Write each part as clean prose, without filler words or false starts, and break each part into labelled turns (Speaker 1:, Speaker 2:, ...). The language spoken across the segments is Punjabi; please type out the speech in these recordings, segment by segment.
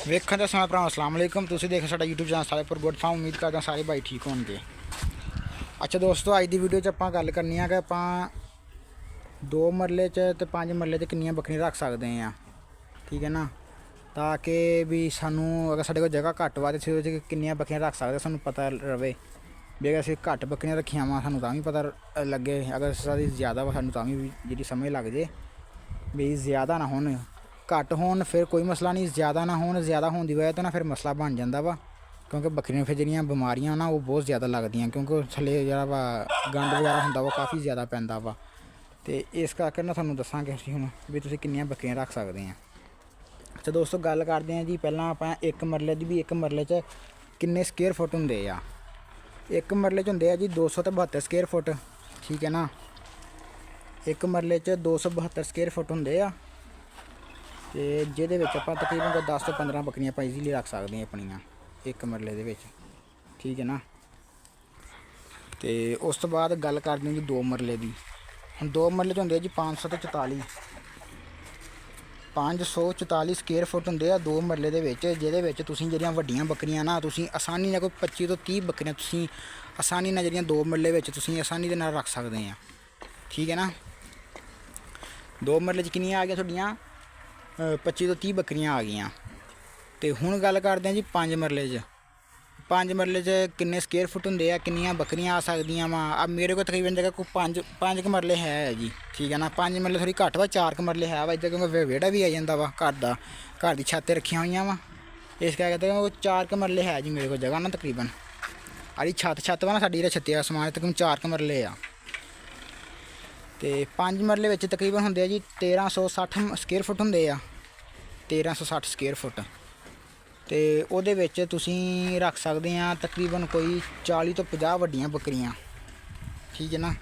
Speaker 1: ਵੇਖਣ ਦਾ ਸਮਾਂ ਭਰਾਵਾਂ ਅਸਲਾਮ ਵਾਲੇਕੁਮ। ਤੁਸੀਂ ਦੇਖ ਸਾਡਾ YouTube ਚੈਨਲ ਸਾਲੇਪੁਰ ਗੁੱਡ ਫਾਰਮ। ਉਮੀਦ ਕਰਦਾ ਸਾਰੇ ਭਾਈ ਠੀਕ ਹੋਣਗੇ। ਅੱਛਾ ਦੋਸਤੋ, ਅੱਜ ਦੀ ਵੀਡੀਓ 'ਚ ਆਪਾਂ ਗੱਲ ਕਰਨੀ ਆ ਕਿ ਆਪਾਂ 2 ਮਰਲੇ 'ਚ ਤੇ 5 ਮਰਲੇ 'ਚ ਕਿੰਨੀਆਂ ਬੱਕਰੀਆਂ ਰੱਖ ਸਕਦੇ ਹਾਂ, ਠੀਕ ਹੈ ਨਾ। ਤਾਂ ਕਿ ਵੀ ਸਾਨੂੰ ਅਗਰ ਸਾਡੇ ਕੋਲ ਜਗ੍ਹਾ ਘੱਟ ਵਾ ਤੇ ਅਸੀਂ ਉਹਦੇ 'ਚ ਕਿੰਨੀਆਂ ਬੱਕਰੀਆਂ ਰੱਖ ਸਕਦੇ ਸਾਨੂੰ ਪਤਾ ਰਵੇ। ਵੀ ਅਗਰ ਅਸੀਂ ਘੱਟ ਬੱਕਰੀਆਂ ਰੱਖੀਆਂ ਵਾ ਸਾਨੂੰ ਤਾਂ ਵੀ ਪਤਾ ਲੱਗੇ, ਅਗਰ ਸਾਡੀ ਜ਼ਿਆਦਾ ਵਾ ਸਾਨੂੰ ਤਾਂ ਵੀ ਜਿਹੜੀ ਸਮਝ ਲੱਗ ਜੇ ਵੀ ਜ਼ਿਆਦਾ ਨਾ ਹੋਣ ਘੱਟ ਹੋਣ ਫਿਰ ਕੋਈ ਮਸਲਾ ਨਹੀਂ, ਜ਼ਿਆਦਾ ਨਾ ਹੋਣ। ਜ਼ਿਆਦਾ ਹੋਣ ਦੀ ਵਜ੍ਹਾ ਤੋਂ ਨਾ ਫਿਰ ਮਸਲਾ ਬਣ ਜਾਂਦਾ ਵਾ, ਕਿਉਂਕਿ ਬੱਕਰੀਆਂ ਫਿਰ ਜਿਹੜੀਆਂ ਬਿਮਾਰੀਆਂ ਨਾ ਉਹ ਬਹੁਤ ਜ਼ਿਆਦਾ ਲੱਗਦੀਆਂ, ਕਿਉਂਕਿ ਥੱਲੇ ਜਿਹੜਾ ਵਾ ਗੰਦ ਵਗੈਰਾ ਹੁੰਦਾ ਵਾ ਕਾਫੀ ਜ਼ਿਆਦਾ ਪੈਂਦਾ ਵਾ। ਅਤੇ ਇਸ ਕਰਕੇ ਨਾ ਤੁਹਾਨੂੰ ਦੱਸਾਂਗੇ ਅਸੀਂ ਹੁਣ ਵੀ ਤੁਸੀਂ ਕਿੰਨੀਆਂ ਬੱਕਰੀਆਂ ਰੱਖ ਸਕਦੇ ਹਾਂ। ਅੱਛਾ ਦੋਸਤੋ, ਗੱਲ ਕਰਦੇ ਹਾਂ ਜੀ ਪਹਿਲਾਂ ਆਪਾਂ 1 ਮਰਲੇ ਦੀ ਵੀ। 1 ਮਰਲੇ 'ਚ ਕਿੰਨੇ ਸਕੁਏਅਰ ਫੁੱਟ ਹੁੰਦੇ ਆ? 1 ਮਰਲੇ 'ਚ ਹੁੰਦੇ ਆ ਜੀ 272 ਸਕੁਏਅਰ ਫੁੱਟ, ਠੀਕ ਹੈ ਨਾ। 1 ਮਰਲੇ 'ਚ 272 ਸਕੁਏਅਰ ਫੁੱਟ ਹੁੰਦੇ ਆ, ਅਤੇ ਜਿਹਦੇ ਵਿੱਚ ਆਪਾਂ ਤਕਰੀਬਨ 10 ਤੋਂ 15 ਬੱਕਰੀਆਂ ਆਪਾਂ ਈਜ਼ੀਲੀ ਰੱਖ ਸਕਦੇ ਹਾਂ ਆਪਣੀਆਂ 1 ਮਰਲੇ ਦੇ ਵਿੱਚ, ਠੀਕ ਹੈ ਨਾ। ਅਤੇ ਉਸ ਤੋਂ ਬਾਅਦ ਗੱਲ ਕਰਦੇ ਹਾਂ ਜੀ 2 ਮਰਲੇ ਦੀ। ਹੁਣ 2 ਮਰਲੇ 'ਚ ਹੁੰਦੇ ਆ ਜੀ 544 ਸਕੁਏਅਰ ਫੁੱਟ ਹੁੰਦੇ ਆ 2 ਮਰਲੇ ਦੇ ਵਿੱਚ, ਜਿਹਦੇ ਵਿੱਚ ਤੁਸੀਂ ਜਿਹੜੀਆਂ ਵੱਡੀਆਂ ਬੱਕਰੀਆਂ ਨਾ ਤੁਸੀਂ ਆਸਾਨੀ ਨਾਲ ਕੋਈ 25 ਤੋਂ 30 ਬੱਕਰੀਆਂ ਤੁਸੀਂ ਆਸਾਨੀ ਨਾਲ ਜਿਹੜੀਆਂ 2 ਮਰਲੇ ਵਿੱਚ ਤੁਸੀਂ ਆਸਾਨੀ ਦੇ ਨਾਲ ਰੱਖ ਸਕਦੇ ਆ, ਠੀਕ ਹੈ ਨਾ। 2 ਮਰਲੇ 'ਚ ਕਿੰਨੀਆਂ ਆ ਗਈਆਂ ਤੁਹਾਡੀਆਂ? 25 ਤੋਂ 30 ਬੱਕਰੀਆਂ ਆ ਗਈਆਂ। ਅਤੇ ਹੁਣ ਗੱਲ ਕਰਦੇ ਹਾਂ ਜੀ 5 ਮਰਲੇ 'ਚ। 5 ਮਰਲੇ 'ਚ ਕਿੰਨੇ ਸਕੁਏਅਰ ਫੁੱਟ ਹੁੰਦੇ ਆ, ਕਿੰਨੀਆਂ ਬੱਕਰੀਆਂ ਆ ਸਕਦੀਆਂ ਵਾ? ਆ ਮੇਰੇ ਕੋਲ ਤਕਰੀਬਨ ਜਗ੍ਹਾ ਕੋਈ 5 ਕੁ ਮਰਲੇ ਹੈ ਜੀ, ਠੀਕ ਹੈ ਨਾ। 5 ਮਰਲੇ ਥੋੜ੍ਹੀ ਘੱਟ ਵਾ, 4 ਕੁ ਮਰਲੇ ਹੈ ਵਾ ਇੱਧਰ, ਕਿਉਂਕਿ ਵਿਹੜਾ ਵੀ ਆ ਜਾਂਦਾ ਵਾ ਘਰ ਦੀ ਛੱਤ 'ਤੇ ਰੱਖੀਆਂ ਹੋਈਆਂ ਵਾ, ਇਸ ਕਰਕੇ ਉਹ 4 ਕੁ ਮਰਲੇ ਹੈ ਜੀ ਮੇਰੇ ਕੋਲ ਜਗ੍ਹਾ ਨਾ ਤਕਰੀਬਨ। ਆੜੀ ਛੱਤ ਵਾ ਨਾ ਸਾਡੀ, ਜਿਹੜਾ ਛੱਤਿਆ ਸਮਾਨ ਤਕਰੀਬਨ 4 ਕੁ ਮਰਲੇ ਆ। ਅਤੇ 5 ਮਰਲੇ ਵਿੱਚ ਤਕਰੀਬਨ ਹੁੰਦੇ ਆ ਜੀ 1360 ਸਕੁਏਅਰ ਫੁੱਟ ਹੁੰਦੇ ਆ, 1360 ਸਕੁਏਅਰ ਫੁੱਟ। ਅਤੇ ਉਹਦੇ ਵਿੱਚ ਤੁਸੀਂ ਰੱਖ ਸਕਦੇ ਆ ਤਕਰੀਬਨ ਕੋਈ 40 ਤੋਂ 50 ਵੱਡੀਆਂ ਬੱਕਰੀਆਂ, ਠੀਕ ਹੈ ਨਾ।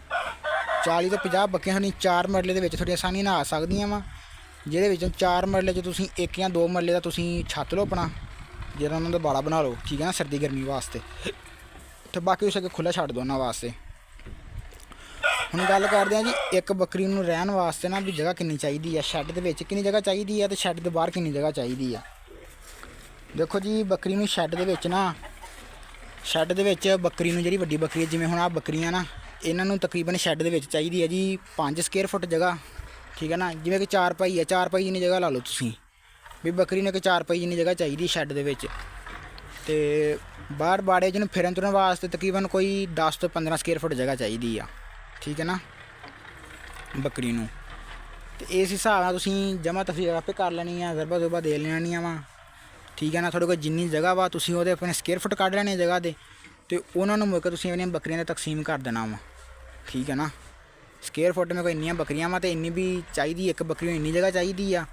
Speaker 1: 40 ਤੋਂ 50 ਬੱਕਰੀਆਂ ਤੁਹਾਡੀਆਂ 4 ਮਰਲੇ ਦੇ ਵਿੱਚ ਤੁਹਾਡੀ ਆਸਾਨੀ ਨਾਲ ਆ ਸਕਦੀਆਂ ਵਾ, ਜਿਹਦੇ ਵਿੱਚੋਂ 4 ਮਰਲੇ 'ਚ ਤੁਸੀਂ 1 ਜਾਂ 2 ਮਰਲੇ ਦਾ ਤੁਸੀਂ ਛੱਤ ਲਓ ਆਪਣਾ, ਜਿਹੜਾ ਉਹਨਾਂ ਦਾ ਬਾੜਾ ਬਣਾ ਲਓ, ਠੀਕ ਹੈ ਨਾ, ਸਰਦੀ ਗਰਮੀ ਵਾਸਤੇ। ਅਤੇ ਬਾਕੀ ਉਸ ਅੱਗੇ ਖੁੱਲ੍ਹਾ ਛੱਡ ਦਿਓ ਉਹਨਾਂ ਵਾਸਤੇ। ਹੁਣ ਗੱਲ ਕਰਦੇ ਹਾਂ ਜੀ 1 ਬੱਕਰੀ ਨੂੰ ਰਹਿਣ ਵਾਸਤੇ ਨਾ ਵੀ ਜਗ੍ਹਾ ਕਿੰਨੀ ਚਾਹੀਦੀ ਆ, ਸ਼ੈੱਡ ਦੇ ਵਿੱਚ ਕਿੰਨੀ ਜਗ੍ਹਾ ਚਾਹੀਦੀ ਆ, ਅਤੇ ਸ਼ੈੱਡ ਦੇ ਬਾਹਰ ਕਿੰਨੀ ਜਗ੍ਹਾ ਚਾਹੀਦੀ ਆ। ਦੇਖੋ ਜੀ, ਬੱਕਰੀ ਨੂੰ ਸ਼ੈੱਡ ਦੇ ਵਿੱਚ ਨਾ, ਸ਼ੈੱਡ ਦੇ ਵਿੱਚ ਬੱਕਰੀ ਨੂੰ ਜਿਹੜੀ ਵੱਡੀ ਬੱਕਰੀ ਜਿਵੇਂ ਹੁਣ ਆਹ ਬੱਕਰੀਆਂ ਨਾ, ਇਹਨਾਂ ਨੂੰ ਤਕਰੀਬਨ ਸ਼ੈੱਡ ਦੇ ਵਿੱਚ ਚਾਹੀਦੀ ਹੈ ਜੀ 5 ਸਕੁਏਅਰ ਫੁੱਟ ਜਗ੍ਹਾ, ਠੀਕ ਹੈ ਨਾ। ਜਿਵੇਂ ਕਿ 4 ਪਾਈ ਹੈ, 4 ਪਾਈ ਜਿੰਨੀ ਜਗ੍ਹਾ ਲਾ ਲਓ ਤੁਸੀਂ ਵੀ ਬੱਕਰੀ ਨੂੰ, 4 ਪਾਈ ਜਿੰਨੀ ਜਗ੍ਹਾ ਚਾਹੀਦੀ ਸ਼ੈੱਡ ਦੇ ਵਿੱਚ। ਅਤੇ ਬਾਹਰ ਬਾੜੇ ਜਿਹਨੂੰ ਫਿਰਨ ਤੁਰਨ ਵਾਸਤੇ ਤਕਰੀਬਨ ਕੋਈ 10 ਤੋਂ 15 ਸਕੁਏਅਰ ਫੁੱਟ ਜਗ੍ਹਾ ਚਾਹੀਦੀ ਆ, ਠੀਕ ਹੈ ਨਾ, ਬੱਕਰੀ ਨੂੰ। ਅਤੇ ਇਸ ਹਿਸਾਬ ਨਾਲ ਤੁਸੀਂ ਜਮ੍ਹਾਂ ਤਫਸੀਲ ਆਪੇ ਕਰ ਲੈਣੀ ਆ, ਜ਼ਰਬਾ ਜ਼ੁਰਬਾ ਦੇ ਲੈਣੀਆਂ ਵਾ, ਠੀਕ ਹੈ ਨਾ। ਤੁਹਾਡੇ ਕੋਲ ਜਿੰਨੀ ਜਗ੍ਹਾ ਵਾ ਤੁਸੀਂ ਉਹਦੇ ਆਪਣੇ ਸਕੁਏਅਰ ਫੁੱਟ ਕੱਢ ਲੈਣੇ ਜਗ੍ਹਾ ਦੇ, ਅਤੇ ਉਹਨਾਂ ਨੂੰ ਮੁੜ ਕੇ ਤੁਸੀਂ ਆਪਣੀਆਂ ਬੱਕਰੀਆਂ ਦਾ ਤਕਸੀਮ ਕਰ ਦੇਣਾ ਵਾ, ਠੀਕ ਹੈ ਨਾ। ਸਕੁਏਅਰ ਫੁੱਟ ਮੇਰੇ ਕੋਲ ਇੰਨੀਆਂ ਬੱਕਰੀਆਂ ਵਾ ਅਤੇ ਇੰਨੀ ਵੀ ਚਾਹੀਦੀ, 1 ਬੱਕਰੀ ਨੂੰ ਇੰਨੀ ਜਗ੍ਹਾ ਚਾਹੀਦੀ ਆ,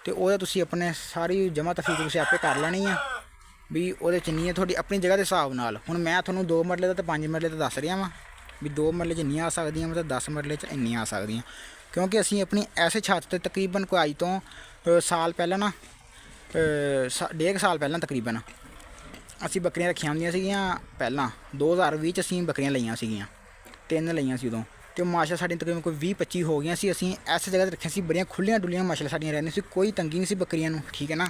Speaker 1: ਅਤੇ ਉਹਦਾ ਤੁਸੀਂ ਆਪਣੇ ਸਾਰੀ ਜਮ੍ਹਾਂ ਤਫਸੀਲ ਤੁਸੀਂ ਆਪੇ ਕਰ ਲੈਣੀ ਆ ਵੀ ਉਹਦੇ 'ਚ ਇੰਨੀ ਹੈ ਤੁਹਾਡੀ ਆਪਣੀ ਜਗ੍ਹਾ ਦੇ ਹਿਸਾਬ ਨਾਲ। ਹੁਣ ਮੈਂ ਤੁਹਾਨੂੰ 2 ਮਰਲੇ ਦਾ ਅਤੇ 5 ਮਰਲੇ ਦਾ ਦੱਸ ਰਿਹਾ ਵਾਂ ਵੀ 2 ਮਰਲੇ 'ਚ ਇੰਨੀਆਂ ਆ ਸਕਦੀਆਂ ਮਤਲਬ 10 ਮਰਲੇ 'ਚ ਇੰਨੀਆਂ ਆ ਸਕਦੀਆਂ, ਕਿਉਂਕਿ ਅਸੀਂ ਆਪਣੀ ਐਸੇ ਛੱਤ 'ਤੇ ਤਕਰੀਬਨ ਕੋਈ ਅੱਜ ਤੋਂ ਸਾਲ ਪਹਿਲਾਂ ਨਾ 1.5 ਸਾਲ ਪਹਿਲਾਂ ਤਕਰੀਬਨ ਅਸੀਂ ਬੱਕਰੀਆਂ ਰੱਖੀਆਂ ਹੁੰਦੀਆਂ ਸੀਗੀਆਂ। ਪਹਿਲਾਂ 2020 'ਚ ਅਸੀਂ ਬੱਕਰੀਆਂ ਲਈਆਂ ਸੀਗੀਆਂ, 3 ਲਈਆਂ ਸੀ ਉਦੋਂ, ਅਤੇ ਮਾਸ਼ਾ ਸਾਡੀਆਂ ਤਕਰੀਬਨ ਕੋਈ 20-25 ਹੋ ਗਈਆਂ ਸੀ। ਅਸੀਂ ਐਸ ਜਗ੍ਹਾ 'ਤੇ ਰੱਖੀਆਂ ਸੀ, ਬੜੀਆਂ ਖੁੱਲ੍ਹੀਆਂ ਡੁੱਲੀਆਂ ਮਾਸ਼ਾ ਸਾਡੀਆਂ ਰਹਿੰਦੀਆਂ ਸੀ, ਕੋਈ ਤੰਗੀ ਨਹੀਂ ਸੀ ਬੱਕਰੀਆਂ ਨੂੰ, ਠੀਕ ਹੈ ਨਾ।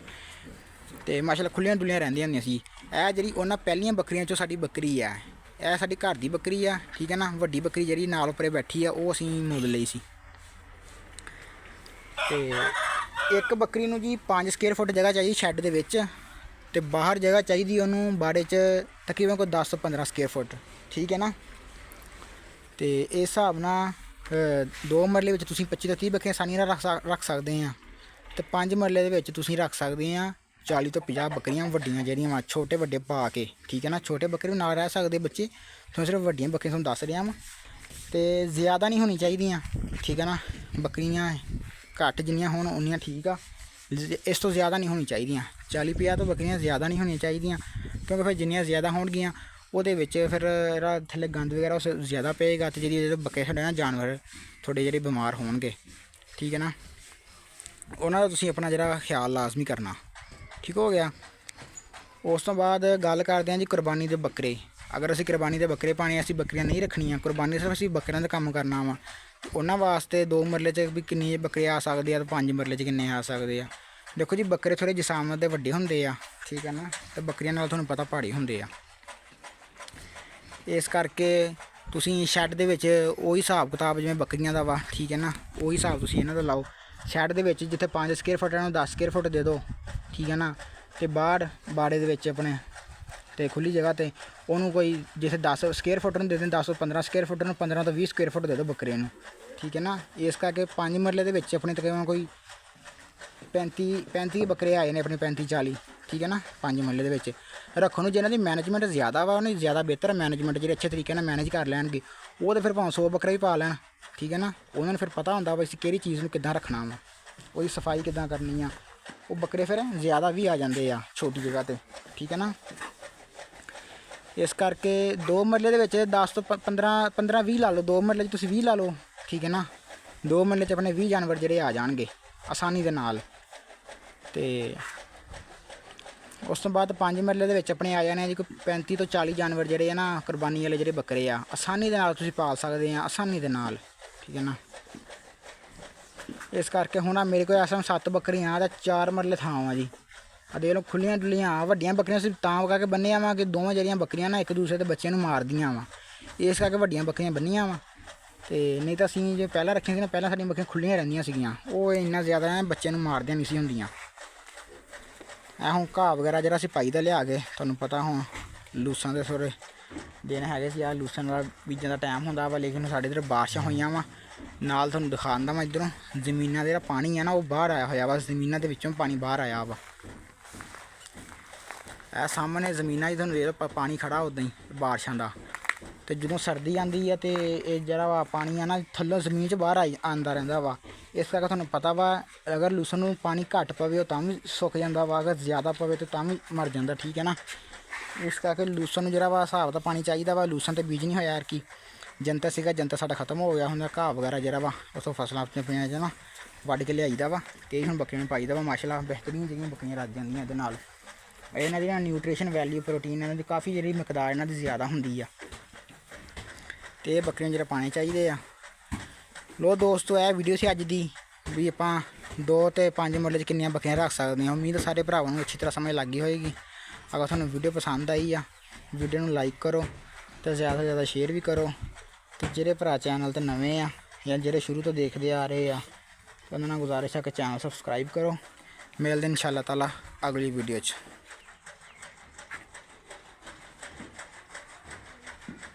Speaker 1: ਅਤੇ ਮਾਸ਼ਾ ਖੁੱਲ੍ਹੀਆਂ ਡੁੱਲੀਆਂ ਰਹਿੰਦੀਆਂ ਹੁੰਦੀਆਂ ਸੀ। ਇਹ ਜਿਹੜੀ ਉਹਨਾਂ ਪਹਿਲੀਆਂ ਬੱਕਰੀਆਂ 'ਚੋਂ ਸਾਡੀ ਬੱਕਰੀ ਆ, ਇਹ ਸਾਡੀ ਘਰ ਦੀ ਬੱਕਰੀ ਆ, ਠੀਕ ਹੈ ਨਾ। ਵੱਡੀ ਬੱਕਰੀ ਜਿਹੜੀ ਨਾਲ ਉੱਪਰੇ ਬੈਠੀ ਆ ਉਹ ਅਸੀਂ ਮੁੱਲ ਲਈ ਸੀ। ਅਤੇ 1 ਬੱਕਰੀ ਨੂੰ ਜੀ 5 ਸਕੁਏਅਰ ਫੁੱਟ ਜਗ੍ਹਾ ਚਾਹੀਦੀ ਸ਼ੈੱਡ ਦੇ ਵਿੱਚ, ਅਤੇ ਬਾਹਰ ਜਗ੍ਹਾ ਚਾਹੀਦੀ ਉਹਨੂੰ ਬਾੜੇ 'ਚ ਤਕਰੀਬਨ ਕੋਈ 10 ਤੋਂ 15 ਸਕੁਏਅਰ ਫੁੱਟ, ਠੀਕ ਹੈ ਨਾ। ਅਤੇ ਇਸ ਹਿਸਾਬ ਨਾਲ 2 ਮਰਲੇ ਵਿੱਚ ਤੁਸੀਂ 25 ਤੋਂ 30 ਬੱਕਰੀਆਂ ਆਸਾਨੀ ਨਾਲ ਰੱਖ ਸਕਦੇ ਆ, ਅਤੇ 5 ਮਰਲੇ ਦੇ ਵਿੱਚ ਤੁਸੀਂ ਰੱਖ ਸਕਦੇ ਆ 40 ਤੋਂ 50 ਬੱਕਰੀਆਂ ਵੱਡੀਆਂ ਜਿਹੜੀਆਂ ਵਾ, ਛੋਟੇ ਵੱਡੇ ਪਾ ਕੇ, ਠੀਕ ਹੈ ਨਾ। ਛੋਟੇ ਬੱਕਰੇ ਵੀ ਨਾਲ ਰਹਿ ਸਕਦੇ ਬੱਚੇ, ਤੁਹਾਨੂੰ ਸਿਰਫ ਵੱਡੀਆਂ ਬੱਕਰੀਆਂ ਤੁਹਾਨੂੰ ਦੱਸ ਰਿਹਾ ਵਾਂ। ਅਤੇ ਜ਼ਿਆਦਾ ਨਹੀਂ ਹੋਣੀ ਚਾਹੀਦੀਆਂ, ਠੀਕ ਹੈ ਨਾ। ਬੱਕਰੀਆਂ ਘੱਟ ਜਿੰਨੀਆਂ ਹੋਣ ਉਨੀਆਂ ਠੀਕ ਆ, ਇਸ ਤੋਂ ਜ਼ਿਆਦਾ ਨਹੀਂ ਹੋਣੀ ਚਾਹੀਦੀਆਂ। 40-50 ਤੋਂ ਬੱਕਰੀਆਂ ਜ਼ਿਆਦਾ ਨਹੀਂ ਹੋਣੀਆਂ ਚਾਹੀਦੀਆਂ, ਕਿਉਂਕਿ ਫਿਰ ਜਿੰਨੀਆਂ ਜ਼ਿਆਦਾ ਹੋਣਗੀਆਂ ਉਹਦੇ ਵਿੱਚ ਫਿਰ ਇਹਦਾ ਥੱਲੇ ਗੰਦ ਵਗੈਰਾ ਉਸ ਜ਼ਿਆਦਾ ਪਏਗਾ, ਅਤੇ ਜਿਹੜੇ ਬੱਕਰੇ ਸਾਡੇ ਨਾ ਜਾਨਵਰ ਤੁਹਾਡੇ ਜਿਹੜੇ ਬਿਮਾਰ ਹੋਣਗੇ, ਠੀਕ ਹੈ ਨਾ, ਉਹਨਾਂ ਦਾ ਤੁਸੀਂ ਆਪਣਾ ਜਿਹੜਾ ਖਿਆਲ ਲਾਜ਼ਮੀ ਕਰਨਾ, ਠੀਕ ਹੋ ਗਿਆ। ਉਸ ਤੋਂ ਬਾਅਦ ਗੱਲ ਕਰਦੇ ਹਾਂ ਜੀ ਕੁਰਬਾਨੀ ਦੇ ਬੱਕਰੇ। ਅਗਰ ਅਸੀਂ ਕੁਰਬਾਨੀ ਦੇ ਬੱਕਰੇ ਪਾਣੇ, ਅਸੀਂ ਬੱਕਰੀਆਂ ਨਹੀਂ ਰੱਖਣੀਆਂ, ਕੁਰਬਾਨੀ ਸਿਰਫ ਅਸੀਂ ਬੱਕਰਿਆਂ ਦਾ ਕੰਮ ਕਰਨਾ ਵਾ, ਉਹਨਾਂ ਵਾਸਤੇ 2 ਮਰਲੇ 'ਚ ਵੀ ਕਿੰਨੀ ਬੱਕਰੇ ਆ ਸਕਦੇ ਆ, ਅਤੇ 5 ਮਰਲੇ 'ਚ ਕਿੰਨੇ ਆ ਸਕਦੇ ਆ। ਦੇਖੋ ਜੀ ਬੱਕਰੇ ਥੋੜ੍ਹੇ ਜਿਸਾਮਤ ਦੇ ਵੱਡੇ ਹੁੰਦੇ ਆ, ਠੀਕ ਹੈ ਨਾ, ਤੇ ਬੱਕਰੀਆਂ ਨਾਲ ਤੁਹਾਨੂੰ ਪਤਾ ਪਹਾੜੀ ਹੁੰਦੇ ਆ। ਇਸ ਕਰਕੇ ਤੁਸੀਂ ਸ਼ੈੱਡ ਦੇ ਵਿੱਚ ਉਹੀ ਹਿਸਾਬ ਕਿਤਾਬ ਜਿਵੇਂ ਬੱਕਰੀਆਂ ਦਾ ਵਾ, ਠੀਕ ਹੈ ਨਾ, ਉਹੀ ਹਿਸਾਬ ਤੁਸੀਂ ਇਹਨਾਂ ਦਾ ਲਾਓ। ਸ਼ੈੱਡ ਦੇ ਵਿੱਚ ਜਿੱਥੇ 5 ਸਕੁਏਅਰ ਫੁੱਟ ਨੂੰ 10 ਸਕੁਏਅਰ ਫੁੱਟ ਦੇ ਦਿਓ, ਠੀਕ ਹੈ ਨਾ, ਅਤੇ ਬਾਹਰ ਬਾੜੇ ਦੇ ਵਿੱਚ ਆਪਣੇ ਅਤੇ ਖੁੱਲ੍ਹੀ ਜਗ੍ਹਾ 'ਤੇ ਉਹਨੂੰ ਕੋਈ ਜਿੱਥੇ 10 ਸਕੁਏਅਰ ਫੁੱਟ ਨੂੰ ਦੇ ਦੇਣ, 10 ਤੋਂ 15 ਸਕੁਏਅਰ ਫੁੱਟ ਨੂੰ 15 ਤੋਂ 20 ਸਕੁਏਅਰ ਫੁੱਟ ਦੇ ਦਿਓ ਬੱਕਰੇ ਨੂੰ, ਠੀਕ ਹੈ ਨਾ। ਇਸ ਕਰਕੇ 5 ਮਰਲੇ ਦੇ ਵਿੱਚ ਆਪਣੇ ਤਕਰੀਬਨ ਕੋਈ 35 ਬੱਕਰੇ ਆਏ ਨੇ ਆਪਣੇ, 35-40, ਠੀਕ ਹੈ ਨਾ, 5 ਮਰਲੇ ਦੇ ਵਿੱਚ ਰੱਖਣ ਨੂੰ। ਜਿਹਨਾਂ ਦੀ ਮੈਨੇਜਮੈਂਟ ਜ਼ਿਆਦਾ ਵਾ ਉਹਨੇ ਜ਼ਿਆਦਾ ਬਿਹਤਰ ਮੈਨੇਜਮੈਂਟ, ਜਿਹੜੇ ਅੱਛੇ ਤਰੀਕੇ ਨਾਲ ਮੈਨੇਜ ਕਰ ਲੈਣਗੇ ਉਹ ਤਾਂ ਫਿਰ ਭਾਵੇਂ 100 ਬੱਕਰਾ ਵੀ ਪਾ ਲੈਣ, ਠੀਕ ਹੈ ਨਾ। ਉਹਨਾਂ ਨੂੰ ਫਿਰ ਪਤਾ ਹੁੰਦਾ ਵਾ ਅਸੀਂ ਕਿਹੜੀ ਚੀਜ਼ ਨੂੰ ਕਿੱਦਾਂ ਰੱਖਣਾ ਵਾ, ਉਹਦੀ ਸਫਾਈ ਕਿੱਦਾਂ ਕਰਨੀ ਆ। ਉਹ ਬੱਕਰੇ ਫਿਰ ਜ਼ਿਆਦਾ ਵੀ ਆ ਜਾਂਦੇ ਆ ਛੋਟੀ ਜਗ੍ਹਾ 'ਤੇ, ਠੀਕ ਹੈ ਨਾ। ਇਸ ਕਰਕੇ 2 ਮਰਲੇ ਦੇ ਵਿੱਚ 10 ਤੋਂ 15-20 ਲਾ ਲਓ, 2 ਮਰਲੇ 'ਚ ਤੁਸੀਂ 20 ਲਾ ਲਓ, ਠੀਕ ਹੈ ਨਾ। 2 ਮਰਲੇ 'ਚ ਆਪਣੇ 20 ਜਾਨਵਰ ਜਿਹੜੇ ਆ ਜਾਣਗੇ ਆਸਾਨੀ ਦੇ ਨਾਲ। ਅਤੇ ਉਸ ਤੋਂ ਬਾਅਦ 5 ਮਰਲੇ ਦੇ ਵਿੱਚ ਆਪਣੇ ਆ ਜਾਣੇ ਜੀ ਕੋਈ 35 ਤੋਂ 40 ਜਾਨਵਰ ਜਿਹੜੇ ਆ ਨਾ, ਕੁਰਬਾਨੀ ਵਾਲੇ ਜਿਹੜੇ ਬੱਕਰੇ ਆ, ਆਸਾਨੀ ਦੇ ਨਾਲ ਤੁਸੀਂ ਪਾਲ ਸਕਦੇ ਆ, ਆਸਾਨੀ ਦੇ ਨਾਲ, ਠੀਕ ਹੈ ਨਾ। ਇਸ ਕਰਕੇ ਹੁਣ ਮੇਰੇ ਕੋਲ ਇਸ ਟਾਈਮ 7 ਬੱਕਰੀਆਂ ਤਾਂ 4 ਮਰਲੇ ਥਾਂ ਆ ਜੀ। ਆ ਦੇਖ ਲਓ ਖੁੱਲੀਆਂ ਡੁੱਲੀਆਂ ਵੱਡੀਆਂ ਬੱਕਰੀਆਂ ਸਿਰਫ ਤਾਂ ਵਗਾ ਕੇ ਬੰਨ੍ਹੀਆਂ ਵਾ ਕਿ ਦੋਵਾਂ ਜਿਹੜੀਆਂ ਬੱਕਰੀਆਂ ਨਾ ਇੱਕ ਦੂਸਰੇ ਦੇ ਬੱਚਿਆਂ ਨੂੰ ਮਾਰਦੀਆਂ ਵਾ, ਇਸ ਕਰਕੇ ਵੱਡੀਆਂ ਬੱਕਰੀਆਂ ਬੰਨੀਆਂ ਵਾ। ਅਤੇ ਨਹੀਂ ਤਾਂ ਅਸੀਂ ਜੇ ਪਹਿਲਾਂ ਰੱਖੀਆਂ ਸੀ ਨਾ, ਪਹਿਲਾਂ ਸਾਡੀਆਂ ਬੱਕਰੀਆਂ ਖੁੱਲੀਆਂ ਰਹਿੰਦੀਆਂ ਸੀਗੀਆਂ, ਉਹ ਇੰਨਾ ਜ਼ਿਆਦਾ ਬੱਚਿਆਂ ਨੂੰ ਮਾਰਦੀਆਂ ਨਹੀਂ ਸੀ ਹੁੰਦੀਆਂ। ਇਹ ਹੁਣ ਘਾਹ ਵਗੈਰਾ ਜਿਹੜਾ ਅਸੀਂ ਪਾਈ ਦਾ ਲਿਆ ਕੇ, ਤੁਹਾਨੂੰ ਪਤਾ ਹੁਣ ਲੂਸਾਂ ਦੇ ਥੋੜ੍ਹੇ ਦਿਨ ਹੈਗੇ ਸੀ, ਆ ਲੂਸਾਂ ਦਾ ਬੀਜਣ ਦਾ ਟਾਈਮ ਹੁੰਦਾ ਵਾ, ਲੇਕਿਨ ਸਾਡੇ ਇੱਧਰ ਬਾਰਿਸ਼ਾਂ ਹੋਈਆਂ ਵਾ। ਨਾਲ ਤੁਹਾਨੂੰ ਦਿਖਾ ਦਿੰਦਾ ਵਾ ਇੱਧਰੋਂ ਜ਼ਮੀਨਾਂ ਦਾ ਜਿਹੜਾ ਪਾਣੀ ਆ ਨਾ ਉਹ ਬਾਹਰ ਆਇਆ ਹੋਇਆ ਵਾ, ਜ਼ਮੀਨਾਂ ਦੇ ਵਿੱਚੋਂ ਪਾਣੀ ਬਾਹਰ ਆਇਆ ਵਾ। ਇਹ ਸਾਹਮਣੇ ਜ਼ਮੀਨਾਂ 'ਚ ਤੁਹਾਨੂੰ ਦੇਖ ਪਾਣੀ ਖੜਾ ਉੱਦਾਂ ਹੀ ਬਾਰਿਸ਼ਾਂ ਦਾ। ਅਤੇ ਜਦੋਂ ਸਰਦੀ ਆਉਂਦੀ ਹੈ ਅਤੇ ਇਹ ਜਿਹੜਾ ਵਾ ਪਾਣੀ ਆ ਨਾ ਥੱਲੋਂ ਜ਼ਮੀਨ 'ਚ ਬਾਹਰ ਆਉਂਦਾ ਰਹਿੰਦਾ ਵਾ। ਇਸ ਕਰਕੇ ਤੁਹਾਨੂੰ ਪਤਾ ਵਾ ਅਗਰ ਲੂਸਨ ਨੂੰ ਪਾਣੀ ਘੱਟ ਪਵੇ ਉਹ ਤਾਂ ਵੀ ਸੁੱਕ ਜਾਂਦਾ ਵਾ, ਅਗਰ ਜ਼ਿਆਦਾ ਪਵੇ ਤਾਂ ਤਾਂ ਵੀ ਮਰ ਜਾਂਦਾ, ਠੀਕ ਹੈ ਨਾ। ਇਸ ਕਰਕੇ ਲੂਸਨ ਨੂੰ ਜਿਹੜਾ ਵਾ ਹਿਸਾਬ ਦਾ ਪਾਣੀ ਚਾਹੀਦਾ ਵਾ। ਲੂਸਨ 'ਤੇ ਬੀਜ ਨਹੀਂ ਹੋਇਆ ਯਾਰ ਕਿ ਜੰਤਰ ਸੀਗਾ, ਜੰਤਰ ਸਾਡਾ ਖਤਮ ਹੋ ਗਿਆ ਹੁੰਦਾ। ਘਾਹ ਵਗੈਰਾ ਜਿਹੜਾ ਵਾ ਉੱਥੋਂ ਫਸਲਾਂ ਆਪਣੀਆਂ ਪਈਆਂ ਜਾਂ ਨਾ ਵੱਢ ਕੇ ਲਿਆਈਦਾ ਵਾ, ਅਤੇ ਹੁਣ ਬੱਕਰੀਆਂ ਨੂੰ ਪਾਈਦਾ ਵਾ। ਮਾਸ਼ਾਅੱਲਾ ਬਿਹਤਰੀਨ ਜਿਹੜੀਆਂ ਬੱਕਰੀਆਂ ਰੱਜ ਜਾਂਦੀਆਂ ਇਹਦੇ ਨਾਲ। ਇਹਨਾਂ ਦੀਆਂ ਨਿਊਟ੍ਰੀਸ਼ਨ ਵੈਲਿਊ ਪ੍ਰੋਟੀਨ ਇਹਨਾਂ ਦੀ ਕਾਫੀ ਜਿਹੜੀ ਮਿਕਦਾਰ ਇਹਨਾਂ ਦੀ ਜ਼ਿਆਦਾ ਹੁੰਦੀ ਆ, ਅਤੇ ਇਹ ਬੱਕਰੀਆਂ ਜਿਹੜਾ ਪਾਣੇ ਚਾਹੀਦੇ ਆ। ਲੋ ਦੋਸਤੋ ਇਹ ਵੀਡੀਓ ਸੀ ਅੱਜ ਦੀ, ਵੀ ਆਪਾਂ 2 ਤੇ 5 ਮਰਲੇ 'ਚ ਕਿੰਨੀਆਂ ਬੱਕਰੀਆਂ ਰੱਖ ਸਕਦੇ ਹਾਂ। ਉਮੀਦ ਸਾਰੇ ਭਰਾਵਾਂ ਨੂੰ ਅੱਛੀ ਤਰ੍ਹਾਂ ਸਮਝ ਲੱਗ ਗਈ ਹੋਏਗੀ। ਅਗਰ ਤੁਹਾਨੂੰ ਵੀਡੀਓ ਪਸੰਦ ਆਈ ਆ, ਵੀਡੀਓ ਨੂੰ ਲਾਈਕ ਕਰੋ ਅਤੇ ਜ਼ਿਆਦਾ ਤੋਂ ਜ਼ਿਆਦਾ ਸ਼ੇਅਰ ਵੀ ਕਰੋ। ਅਤੇ ਜਿਹੜੇ ਭਰਾ ਚੈਨਲ 'ਤੇ ਨਵੇਂ ਆ ਜਾਂ ਜਿਹੜੇ ਸ਼ੁਰੂ ਤੋਂ ਦੇਖਦੇ ਆ ਰਹੇ ਆ, ਉਹਨਾਂ ਨਾਲ ਗੁਜ਼ਾਰਿਸ਼ ਹੈ ਕਿ ਚੈਨਲ ਸਬਸਕ੍ਰਾਈਬ ਕਰੋ। ਮਿਲਦੇ ਇਨਸ਼ਾ ਅੱਲਾਹ ਤਾਲਾ ਅਗਲੀ ਵੀਡੀਓ 'ਚ।